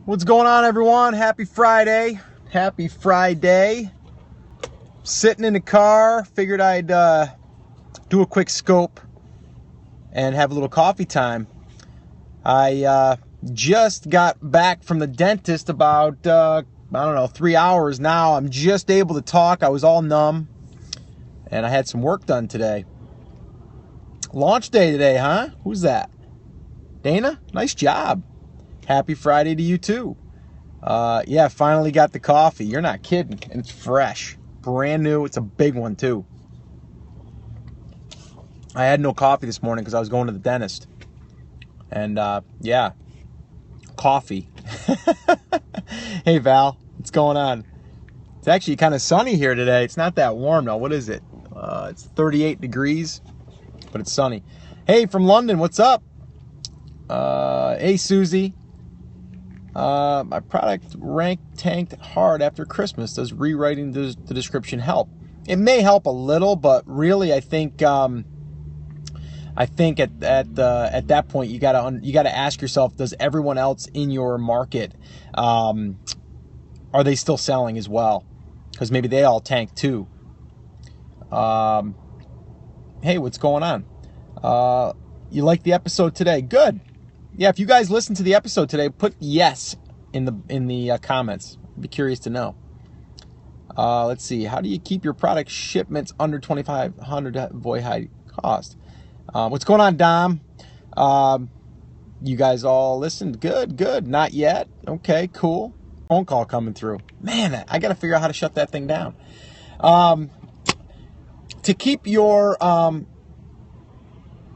What's going on, everyone? Happy Friday. Happy Friday. Sitting in the car, figured I'd do a quick scope and have a little coffee time. I just got back from the dentist about, 3 hours now. I'm just able to talk. I was all numb, and I had some work done today. Launch day today, huh? Who's that? Dana? Nice job. Happy Friday to you, too. Finally got the coffee. You're not kidding. And it's fresh. Brand new. It's a big one, too. I had no coffee this morning because I was going to the dentist. And, coffee. Hey, Val. What's going on? It's actually kind of sunny here today. It's not that warm, though. What is it? It's 38 degrees, but it's sunny. Hey, from London. What's up? Hey, Susie. My product tanked hard after Christmas. Does rewriting the description help? It may help a little, but really, I think at that point you gotta ask yourself: does everyone else in your market are they still selling as well? Because maybe they all tanked too. Hey, what's going on? You like the episode today? Good. Yeah, if you guys listen to the episode today, put yes in the comments. I'd be curious to know. Let's see. How do you keep your product shipments under $2,500 to avoid high cost? What's going on, Dom? You guys all listened? Good. Not yet. Okay, cool. Phone call coming through. Man, I got to figure out how to shut that thing down. To keep your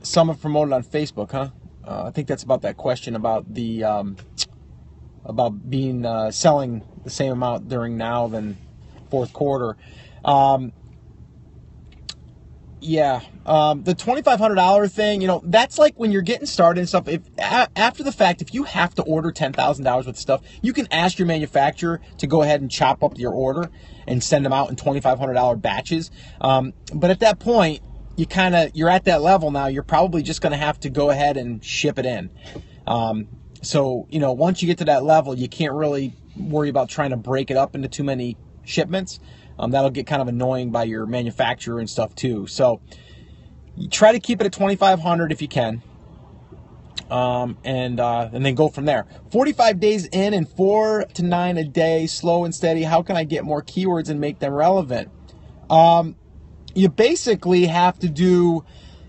summit promoted on Facebook, huh? I think that's about that question about the about being selling the same amount during now than fourth quarter. The $2,500 thing, that's like when you're getting started and stuff. If after the fact, if you have to order $10,000 worth of stuff, you can ask your manufacturer to go ahead and chop up your order and send them out in $2,500 batches. But at that point, you're at that level now. You're probably just going to have to go ahead and ship it in. So once you get to that level, you can't really worry about trying to break it up into too many shipments. That'll get kind of annoying by your manufacturer and stuff too. So you try to keep it at 2,500 if you can, and then go from there. 45 days in and 4 to 9 a day, slow and steady. How can I get more keywords and make them relevant? You basically have to do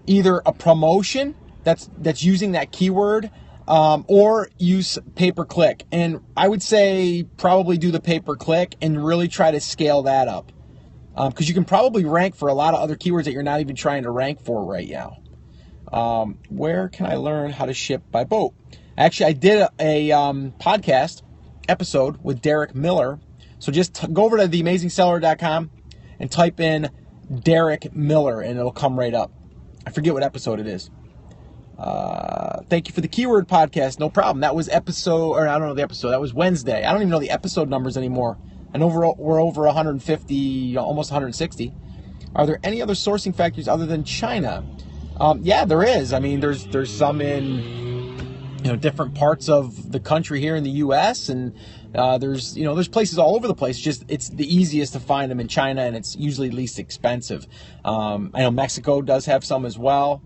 either a promotion that's using that keyword, or use pay-per-click. And I would say probably do the pay-per-click and really try to scale that up. Because you can probably rank for a lot of other keywords that you're not even trying to rank for right now. Where can I learn how to ship by boat? Actually, I did a podcast episode with Derek Miller. So just go over to theamazingseller.com and type in Derek Miller, and it'll come right up. I forget what episode it is. Thank you for the keyword podcast. No problem. That was I don't know the episode. That was Wednesday. I don't even know the episode numbers anymore. I know we're over 150, almost 160. Are there any other sourcing factors other than China? Yeah, there is. I mean, there's some in different parts of the country here in the U.S. and there's places all over the place. Just it's the easiest to find them in China, and it's usually least expensive. I know Mexico does have some as well.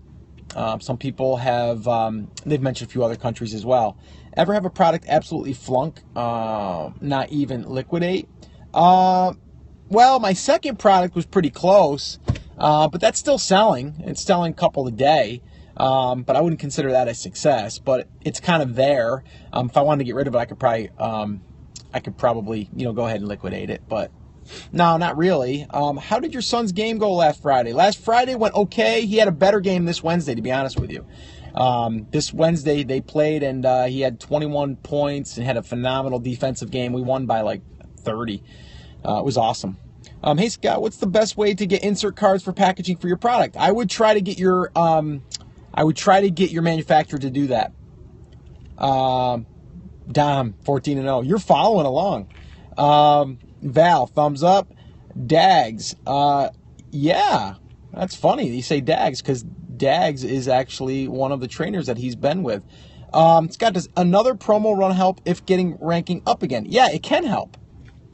Some people have, they've mentioned a few other countries as well. Ever have a product absolutely flunk, not even liquidate? Well, my second product was pretty close, but that's still selling. It's selling a couple a day, but I wouldn't consider that a success. But it's kind of there. If I wanted to get rid of it, I could probably go ahead and liquidate it, but no, not really. How did your son's game go last Friday? Last Friday went okay. He had a better game this Wednesday, to be honest with you. This Wednesday they played, and he had 21 points and had a phenomenal defensive game. We won by like 30. It was awesome. Hey Scott, what's the best way to get insert cards for packaging for your product? I would try to get your manufacturer to do that. Dom, 14-0. You're following along. Val, thumbs up. Dags. Yeah, that's funny. You say Dags because Dags is actually one of the trainers that he's been with. Scott, does another promo run help if getting ranking up again? Yeah, it can help.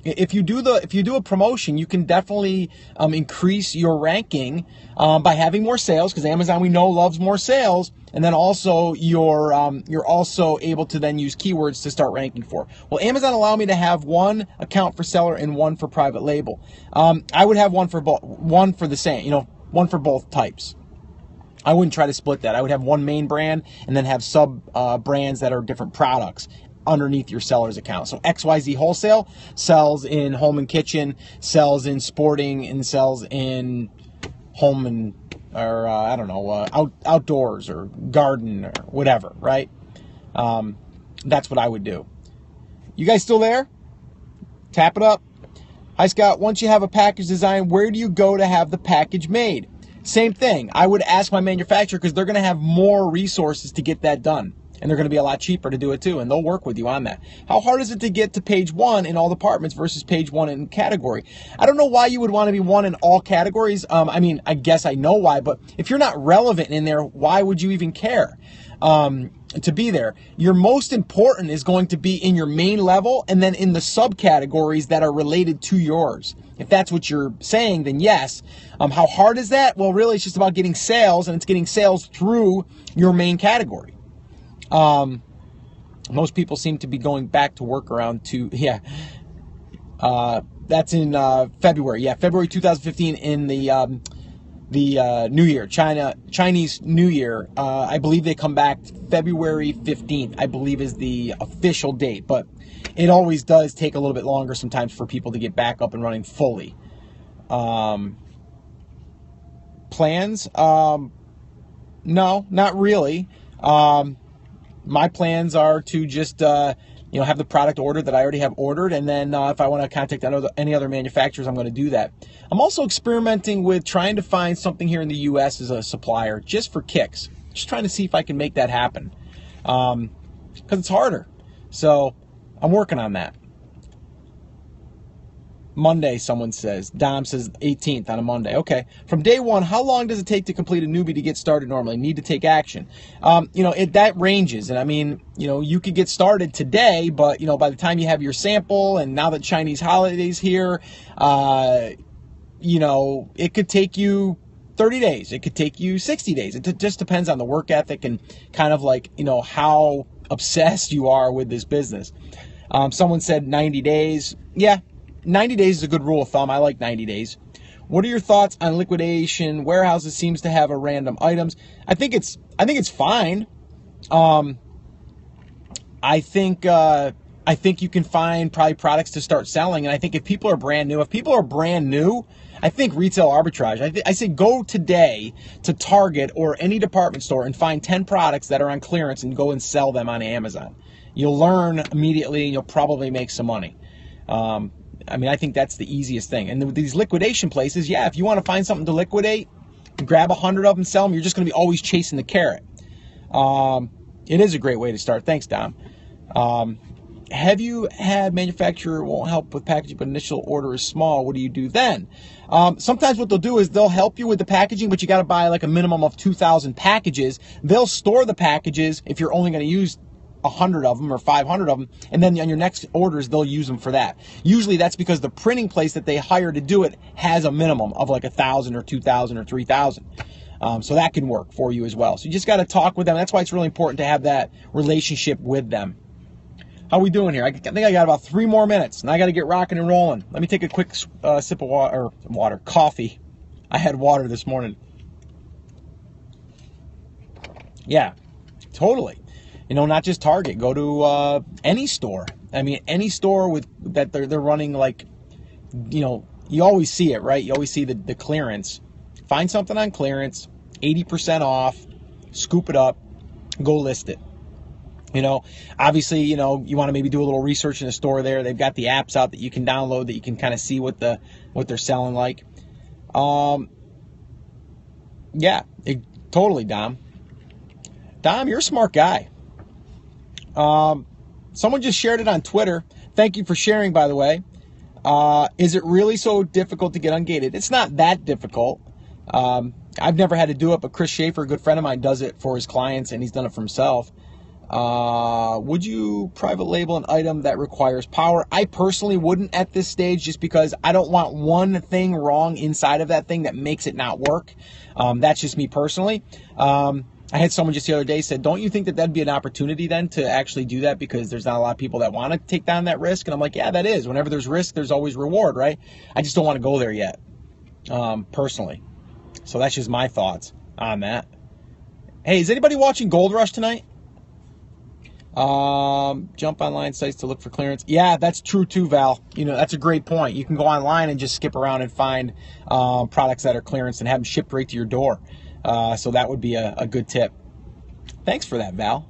If you do a promotion, you can definitely increase your ranking by having more sales, because Amazon, we know, loves more sales, and then also you're also able to then use keywords to start ranking for. Well, Amazon allow me to have one account for seller and one for private label. I would have one for the same, one for both types. I wouldn't try to split that. I would have one main brand and then have sub brands that are different products underneath your seller's account. So XYZ Wholesale sells in home and kitchen, sells in sporting, and sells in home and, or outdoors or garden or whatever, right? That's what I would do. You guys still there? Tap it up. Hi, Scott. Once you have a package design, where do you go to have the package made? Same thing. I would ask my manufacturer, because they're going to have more resources to get that done. And they're going to be a lot cheaper to do it too, and they'll work with you on that. How hard is it to get to page 1 in all departments versus page 1 in category? I don't know why you would want to be 1 in all categories. I guess I know why, but if you're not relevant in there, why would you even care to be there? Your most important is going to be in your main level and then in the subcategories that are related to yours. If that's what you're saying, then yes. How hard is that? Well, really, it's just about getting sales, and it's getting sales through your main category. Most people seem to be going back to work around that's in February. Yeah, February 2015 in the New Year, Chinese New Year. I believe they come back February 15th, I believe is the official date, but it always does take a little bit longer sometimes for people to get back up and running fully. Plans? No, not really. My plans are to just, have the product ordered that I already have ordered. And then if I want to contact any other manufacturers, I'm going to do that. I'm also experimenting with trying to find something here in the U.S. as a supplier, just for kicks. Just trying to see if I can make that happen. Because it's harder. So I'm working on that. Monday, someone says. Dom says 18th on a Monday. Okay. From day one, how long does it take to complete a newbie to get started normally? Need to take action. That ranges. And you could get started today, but, by the time you have your sample, and now that Chinese holidays here, it could take you 30 days. It could take you 60 days. It just depends on the work ethic and kind of how obsessed you are with this business. Someone said 90 days. Yeah. 90 days is a good rule of thumb. I like 90 days. What are your thoughts on liquidation? Warehouses seems to have a random items. I think it's fine. I think you can find probably products to start selling. And I think if people are brand new, I think retail arbitrage. I say go today to Target or any department store and find 10 products that are on clearance and go and sell them on Amazon. You'll learn immediately, and you'll probably make some money. I think that's the easiest thing. And with these liquidation places, if you want to find something to liquidate, grab 100 of them, sell them. You're just going to be always chasing the carrot. It is a great way to start. Thanks, Dom. Have you had manufacturer won't help with packaging, but initial order is small? What do you do then? Sometimes what they'll do is they'll help you with the packaging, but you got to buy like a minimum of 2,000 packages. They'll store the packages if you're only going to use 100 of them or 500 of them, and then on your next orders, they'll use them for that. Usually that's because the printing place that they hire to do it has a minimum of like 1,000 or 2,000 or 3,000. So that can work for you as well. So you just got to talk with them. That's why it's really important to have that relationship with them. How are we doing here? I think I got about 3 more minutes, and I got to get rocking and rolling. Let me take a quick sip of coffee. I had water this morning. Yeah, totally. Not just Target. Go to any store. Any store that they're running you always see it, right? You always see the clearance. Find something on clearance, 80% off, scoop it up, go list it. Obviously, you want to maybe do a little research in the store there. They've got the apps out that you can download that you can kind of see what they're selling like. Totally, Dom. Dom, you're a smart guy. Someone just shared it on Twitter. Thank you for sharing, by the way. Is it really so difficult to get ungated? It's not that difficult. I've never had to do it, but Chris Schaefer, a good friend of mine, does it for his clients, and he's done it for himself. Would you private label an item that requires power? I personally wouldn't at this stage, just because I don't want one thing wrong inside of that thing that makes it not work. That's just me personally. I had someone just the other day said, don't you think that that'd be an opportunity then to actually do that, because there's not a lot of people that want to take down that risk? And I'm like, yeah, that is. Whenever there's risk, there's always reward, right? I just don't want to go there yet, personally. So that's just my thoughts on that. Hey, is anybody watching Gold Rush tonight? Jump online sites to look for clearance. Yeah, that's true too, Val. You know, that's a great point. You can go online and just skip around and find products that are clearance and have them shipped right to your door. So that would be a good tip. Thanks for that, Val.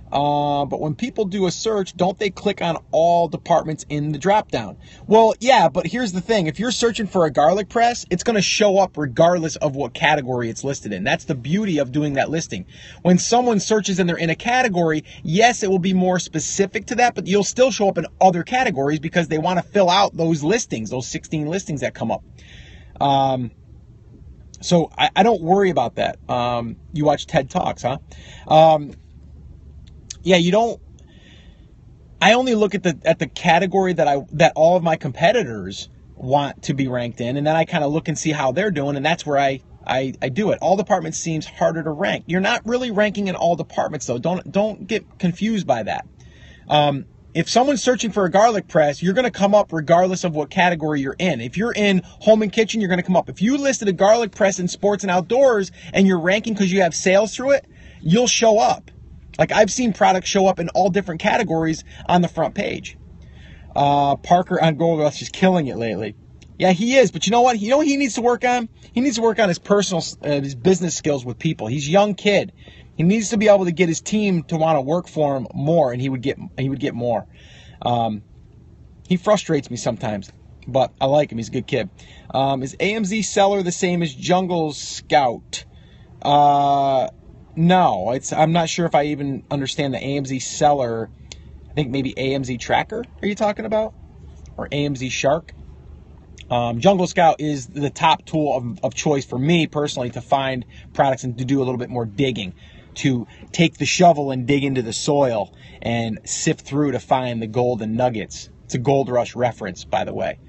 But when people do a search, don't they click on all departments in the dropdown? Well, yeah, but here's the thing. If you're searching for a garlic press, it's going to show up regardless of what category it's listed in. That's the beauty of doing that listing. When someone searches and they're in a category, yes, it will be more specific to that, but you'll still show up in other categories because they want to fill out those listings, those 16 listings that come up. So I don't worry about that. You watch TED Talks, huh? Yeah, you don't. I only look at the category that all of my competitors want to be ranked in, and then I kind of look and see how they're doing, and that's where I do it. All departments seems harder to rank. You're not really ranking in all departments though. Don't get confused by that. If someone's searching for a garlic press, you're going to come up regardless of what category you're in. If you're in home and kitchen, you're going to come up. If you listed a garlic press in sports and outdoors and you're ranking because you have sales through it, you'll show up. Like, I've seen products show up in all different categories on the front page. Parker on Gold Rush is killing it lately. Yeah, he is. But you know what? You know what he needs to work on? He needs to work on his his business skills with people. He's a young kid. He needs to be able to get his team to want to work for him more, and he would get more. He frustrates me sometimes, but I like him. He's a good kid. Is AMZ Seller the same as Jungle Scout? No, I'm not sure if I even understand the AMZ Seller. I think maybe AMZ Tracker. Are you talking about, or AMZ Shark? Jungle Scout is the top tool of choice for me personally to find products and to do a little bit more digging, to take the shovel and dig into the soil and sift through to find the golden nuggets. It's a Gold Rush reference, by the way.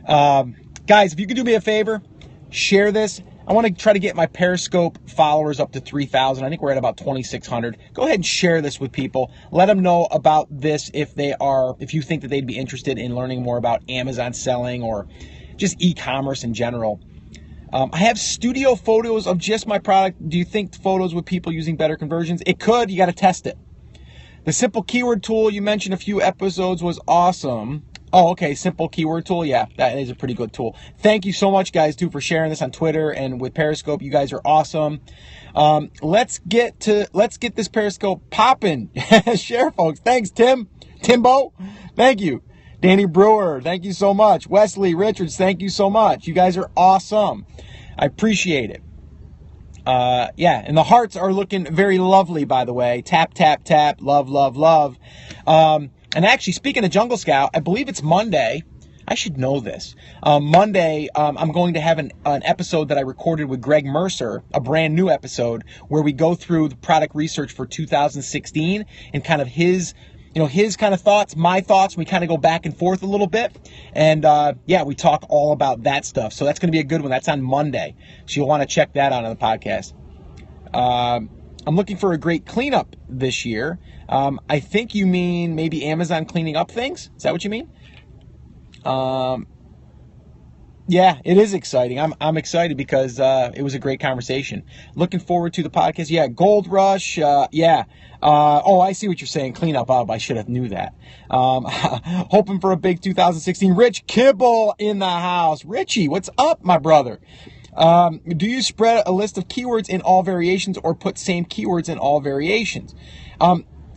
Guys, if you could do me a favor, share this. I want to try to get my Periscope followers up to 3,000. I think we're at about 2,600. Go ahead and share this with people. Let them know about this if you think that they'd be interested in learning more about Amazon selling or just e-commerce in general. I have studio photos of just my product. Do you think photos with people using better conversions? It could. You got to test it. The simple keyword tool you mentioned a few episodes was awesome. Oh, okay. Simple keyword tool. Yeah, that is a pretty good tool. Thank you so much, guys, too, for sharing this on Twitter and with Periscope. You guys are awesome. Let's get this Periscope popping. Share, folks. Thanks, Timbo. Thank you. Danny Brewer, thank you so much. Wesley Richards, thank you so much. You guys are awesome. I appreciate it. Yeah, and the hearts are looking very lovely, by the way. Tap, tap, tap. Love, love, love. And actually, speaking of Jungle Scout, I believe it's Monday. I should know this. Monday, I'm going to have an episode that I recorded with Greg Mercer, a brand new episode, where we go through the product research for 2016 and kind of his kind of thoughts, my thoughts. We kind of go back and forth a little bit. And, yeah, we talk all about that stuff. So that's going to be a good one. That's on Monday. So you'll want to check that out on the podcast. I'm looking for a great cleanup this year. I think you mean maybe Amazon cleaning up things. Is that what you mean? Yeah, it is exciting. I'm excited because it was a great conversation. Looking forward to the podcast. Yeah, Gold Rush. Yeah. Oh, I see what you're saying. Clean up. I should have knew that. Hoping for a big 2016. Rich Kibble in the house. Richie, what's up, my brother? Do you spread a list of keywords in all variations or put same keywords in all variations?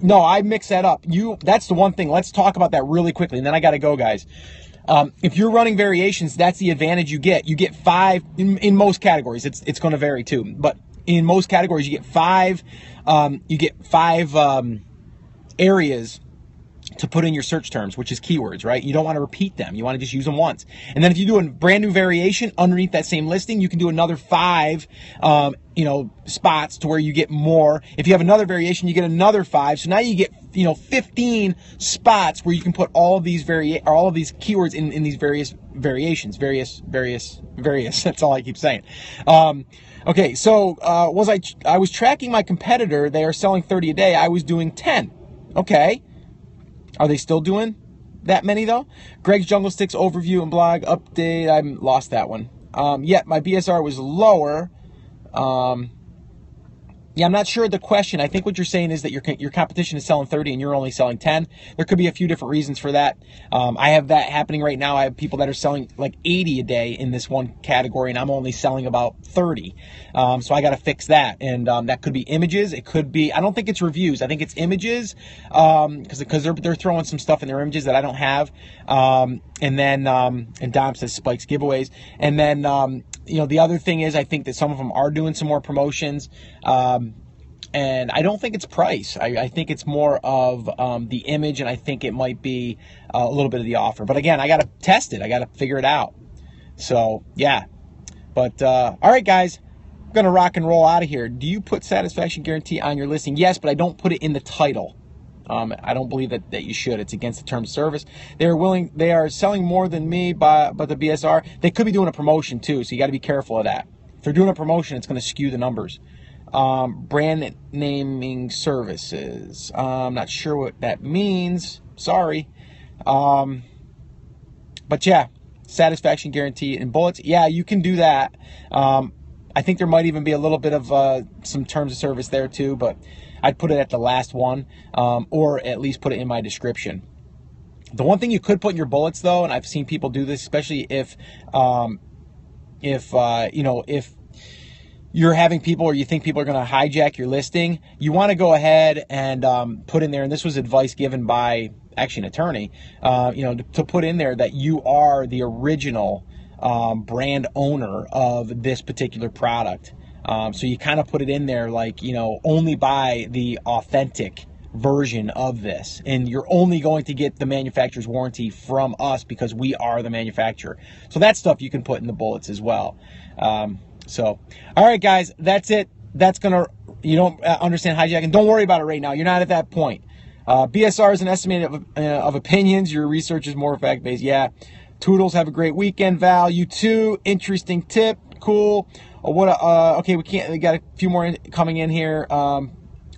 No, I mix that up. That's the one thing. Let's talk about that really quickly, and then I got to go, guys. If you're running variations, that's the advantage you get. You get 5 in most categories. It's going to vary too, but in most categories, you get 5. You get 5 areas to put in your search terms, which is keywords, right? You don't want to repeat them. You want to just use them once. And then if you do a brand new variation underneath that same listing, you can do another 5, spots to where you get more. If you have another variation, you get another 5. So now you get, 15 spots where you can put all of these keywords in these various variations, various. That's all I keep saying. Okay. So, I was tracking my competitor. They are selling 30 a day. I was doing 10. Okay. Are they still doing that many though? Greg's Jungle Sticks overview and blog update. I lost that one. Yeah, my BSR was lower. Yeah, I'm not sure the question. I think what you're saying is that your competition is selling 30 and you're only selling 10. There could be a few different reasons for that. I have that happening right now. I have people that are selling like 80 a day in this one category, and I'm only selling about 30. So I got to fix that. And that could be images. It could be, I don't think it's reviews. I think it's images because they're throwing some stuff in their images that I don't have. And Dom says spikes giveaways. And then, the other thing is I think that some of them are doing some more promotions. And I don't think it's price. I think it's more of the image, and I think it might be a little bit of the offer. But again, I got to test it. I got to figure it out. So, yeah. But, all right, guys. I'm going to rock and roll out of here. Do you put satisfaction guarantee on your listing? Yes, but I don't put it in the title. I don't believe that you should. It's against the terms of service. They are selling more than me, but the BSR, they could be doing a promotion too, so you got to be careful of that. If they're doing a promotion, it's going to skew the numbers. Brand naming services. I'm not sure what that means. Sorry. But yeah, satisfaction guarantee and bullets. Yeah, you can do that. I think there might even be a little bit of some terms of service there too, but I'd put it at the last one, or at least put it in my description. The one thing you could put in your bullets, though, and I've seen people do this, especially if you're having people or you think people are going to hijack your listing, you want to go ahead and put in there, and this was advice given by actually an attorney, to put in there that you are the original brand owner of this particular product. So you kind of put it in there like, only buy the authentic version of this. And you're only going to get the manufacturer's warranty from us because we are the manufacturer. So that stuff you can put in the bullets as well. All right, guys, that's it. You don't understand hijacking. Don't worry about it right now. You're not at that point. BSR is an estimate of opinions. Your research is more fact-based. Yeah. Toodles, have a great weekend, Val. You too. Interesting tip. Cool. Okay, we got a few more coming in here.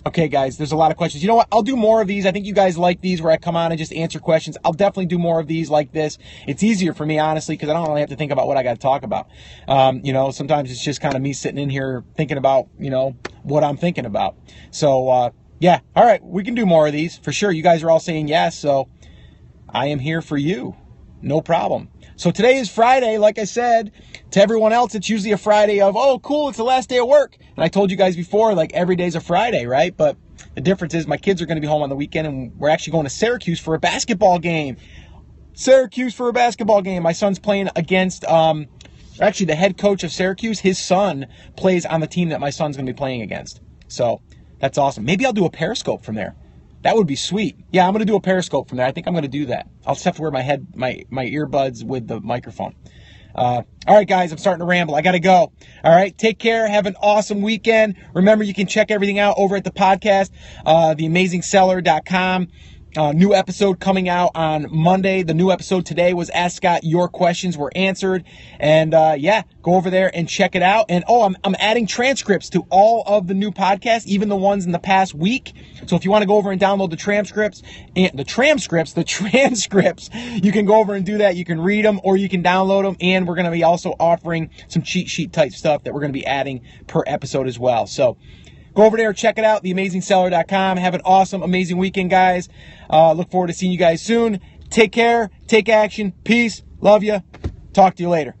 Okay, guys, there's a lot of questions. You know what? I'll do more of these. I think you guys like these where I come on and just answer questions. I'll definitely do more of these like this. It's easier for me, honestly, because I don't really have to think about what I got to talk about. Sometimes it's just kind of me sitting in here thinking about, what I'm thinking about. So, yeah. All right, we can do more of these for sure. You guys are all saying yes, so I am here for you. No problem. So today is Friday, like I said. To everyone else, it's usually a Friday of, oh, cool, it's the last day of work. And I told you guys before, like, every day's a Friday, right? But the difference is my kids are going to be home on the weekend, and we're actually going to Syracuse for a basketball game. My son's playing against, actually, the head coach of Syracuse. His son plays on the team that my son's going to be playing against. So that's awesome. Maybe I'll do a Periscope from there. That would be sweet. Yeah, I'm going to do a Periscope from there. I think I'm going to do that. I'll just have to wear my earbuds with the microphone. All right, guys, I'm starting to ramble. I got to go. All right, take care. Have an awesome weekend. Remember, you can check everything out over at the podcast, theamazingseller.com. New episode coming out on Monday. The new episode today was Ask Scott. Your questions were answered. And go over there and check it out. And I'm adding transcripts to all of the new podcasts, even the ones in the past week. So if you want to go over and download the transcripts, you can go over and do that. You can read them or you can download them. And we're going to be also offering some cheat sheet type stuff that we're going to be adding per episode as well. So go over there, check it out, theamazingseller.com. Have an awesome, amazing weekend, guys. Look forward to seeing you guys soon. Take care. Take action. Peace. Love you. Talk to you later.